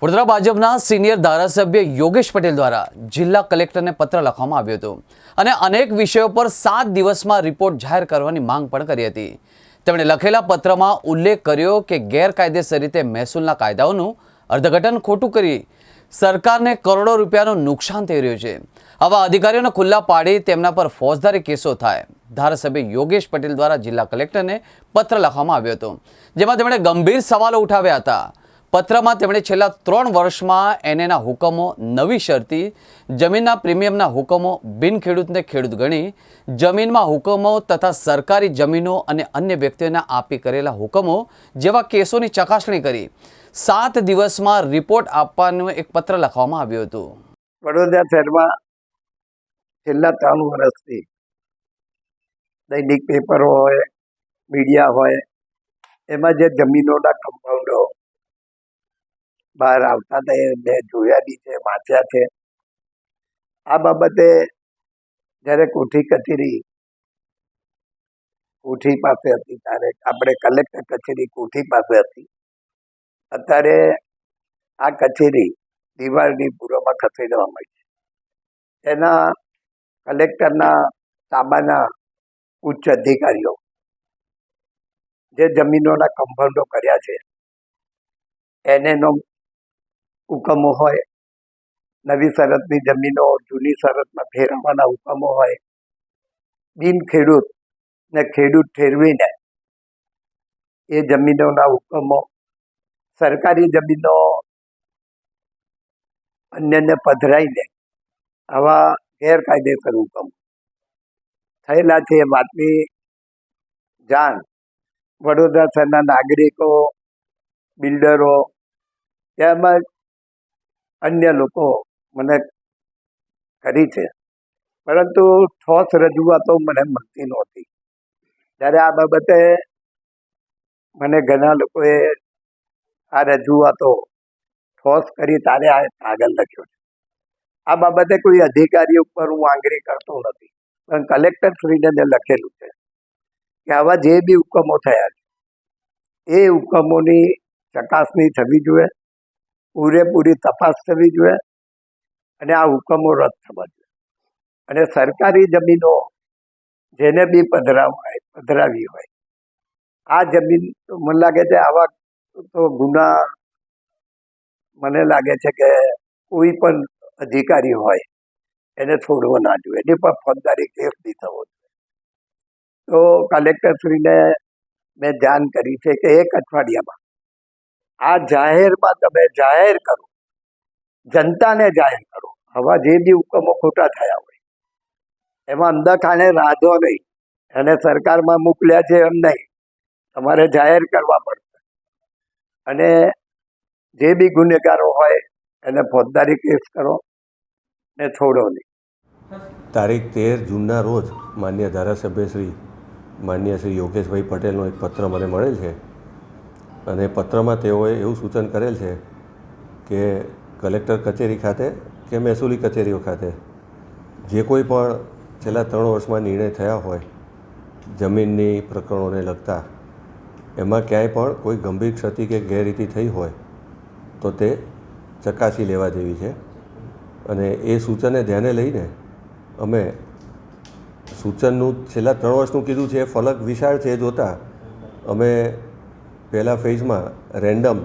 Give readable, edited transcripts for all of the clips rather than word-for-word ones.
વડોદરા ભાજપના સિનિયર ધારાસભ્ય યોગેશ પટેલ દ્વારા જિલ્લા કલેક્ટરને પત્ર લખવામાં આવ્યો હતો અને અનેક વિષયો પર 7 દિવસમાં રિપોર્ટ જાહેર કરવાની માંગ પણ કરી હતી. તેમણે લખેલા પત્રમાં ઉલ્લેખ કર્યો કે ગેરકાયદેસર રીતે મહેસૂલના કાયદાઓનું અર્થઘટન ખોટું કરી સરકારને કરોડો રૂપિયાનું નુકસાન થઈ રહ્યું છે. આવા અધિકારીઓને ખુલ્લા પાડી તેમના પર ફોજદારી કેસો થાય. ધારાસભ્ય યોગેશ પટેલ દ્વારા જિલ્લા કલેક્ટરને પત્ર લખવામાં આવ્યો હતો, જેમાં તેમણે ગંભીર સવાલો ઉઠાવ્યા હતા. પત્રમાં તેમણે છેલ્લા 3 વર્ષમાં એનએના હુકમો, નવી શરતી જમીનના પ્રીમિયમના હુકમો, બિન ખેડૂતને ખેડૂત ગણી જમીનમાં હુકમો તથા સરકારી જમીનો અને અન્ય વ્યક્તિઓને આપી કરેલા હુકમો જેવા કેસોની ચકાસણી કરી 7 દિવસમાં રિપોર્ટ આપવાનું એક પત્ર લખવામાં આવ્યું હતું. વડોદરા શહેરમાં છેલ્લા 3 વર્ષથી દૈનિક પેપરો હોય, મીડિયા હોય, એમાં જે જમીનોના કમ્પાઉન્ડો બહાર આવતા હતા એ મેં જોયા બી છે, વાંચ્યા છે. આ બાબતે જ્યારે કોઠી પાસે હતી ત્યારે આપણે કલેક્ટર કચેરી કોઠી પાસે હતી. અત્યારે આ કચેરી દિવાળની પૂર્વમાં ખસેડવામાં આવી છે. એના કલેક્ટરના તાબાના ઉચ્ચ અધિકારીઓ જે જમીનોના કમ્પાઉન્ડો કર્યા છે એનો હુકમો હોય, નવી શરતની જમીનો જૂની શરતમાં ફેરવવાના હુકમો હોય, બિન ખેડૂત ને ખેડૂત ઠેરવીને એ જમીનોના હુકમો, સરકારી જમીનો અન્યને પધરાઈને આવા ગેરકાયદેસર હુકમો થયેલા છે. એ વાતની જાણ વડોદરા શહેરના નાગરિકો, બિલ્ડરો તેમજ અન્ય લોકો મને કરી છે, પરંતુ ઠોસ રજૂઆતો મને મળતી નહોતી. ત્યારે આ બાબતે મને ઘણા લોકોએ આ રજૂઆતો ઠોસ કરી તારે આ કાગળ લખ્યો છે. આ બાબતે કોઈ અધિકારી ઉપર હું આંગળી કરતો નથી, પણ કલેક્ટરશ્રીને મેં લખેલું છે કે આવા જે બી હુકમો થયા છે એ હુકમોની ચકાસણી થવી જોઈએ, પૂરેપૂરી તપાસ થવી જોઈએ અને આ હુકમો રદ થવા જોઈએ. અને સરકારી જમીનો જેને બી પધરાવી હોય, આ જમીન મને લાગે છે આવા તો ગુના મને લાગે છે કે કોઈ પણ અધિકારી હોય એને છોડવો ના જોઈએ, એની પર ફોજદારી કેસ બી થવો જોઈએ. તો કલેક્ટરશ્રીને મેં જાણ કરી છે કે 1 અઠવાડિયામાં આ જાહેરમાં તમે જાહેર કરો, જનતાને જાહેર કરો. આવા જે બી હુકમો ખોટા થયા હોય એમાં અંદરખાને રાધો નહીં, એને સરકારમાં મોકલ્યા છે એમ નહીં, તમારે જાહેર કરવા પડશે. અને જે બી ગુનેગારો હોય એને ફોજદારી કેસ કરો ને છોડો નહીં. તારીખ 13 જૂનના રોજ માન્ય ધારાસભ્ય માન્ય શ્રી યોગેશભાઈ પટેલનો એક પત્ર મને મળેલ છે અને પત્રમાં તેઓએ એવું સૂચન કરેલ છે કે કલેક્ટર કચેરી ખાતે કે મહેસૂલી કચેરીઓ ખાતે જે કોઈ પણ છેલ્લા 3 વર્ષમાં નિર્ણય થયા હોય જમીનની પ્રકરણોને લગતા, એમાં ક્યાંય પણ કોઈ ગંભીર ક્ષતિ કે ગેરરીતિ થઈ હોય તો તે ચકાસી લેવા જેવી છે. અને એ સૂચનને ધ્યાને લઈને અમે સૂચનનું છેલ્લા 3 વર્ષનું કીધું છે, એ ફલક વિશાળ છે, એ જોતાં અમે પહેલાં ફેઝમાં રેન્ડમ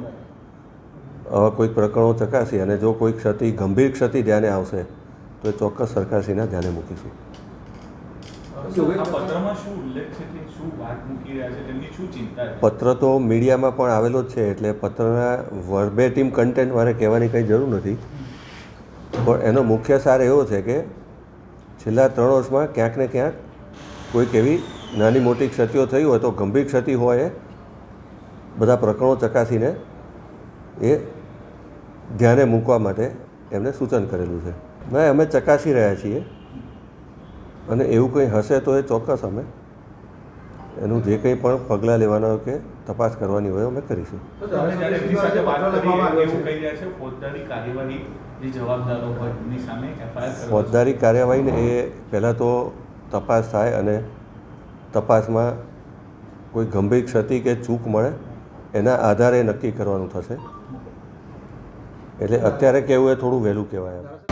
કોઈક પ્રકરણો ચકાસી અને જો કોઈ ગંભીર ક્ષતિ ધ્યાને આવશે તો એ ચોક્કસ સરકારશ્રીના ધ્યાને મૂકીશું. પત્ર તો મીડિયામાં પણ આવેલો જ છે, એટલે પત્રના વર્બેટિમ કન્ટેન્ટ મારે કહેવાની કંઈ જરૂર નથી, પણ એનો મુખ્ય સાર એવો છે કે છેલ્લા 3 વર્ષમાં ક્યાંક ને ક્યાંક કોઈક એવી નાની મોટી ક્ષતિઓ થઈ હોય તો ગંભીર ક્ષતિ હોય એ બધા પ્રકરણો ચકાસીને એ ધ્યાને મૂકવા માટે એમને સૂચન કરેલું છે. અમે ચકાસી રહ્યા છીએ અને એવું કંઈ હશે તો એ ચોક્કસ અમે એનું જે કંઈ પણ પગલાં લેવાના હોય કે તપાસ કરવાની હોય અમે કરીશું. ફોજદારી કાર્યવાહીને એ પહેલાં તો તપાસ થાય અને તપાસમાં કોઈ ગંભીર ક્ષતિ કે ચૂક મળે એના આધારે નક્કી કરવાનું થશે. એટલે અત્યારે કહેવું એ થોડું વહેલું કહેવાય એમ.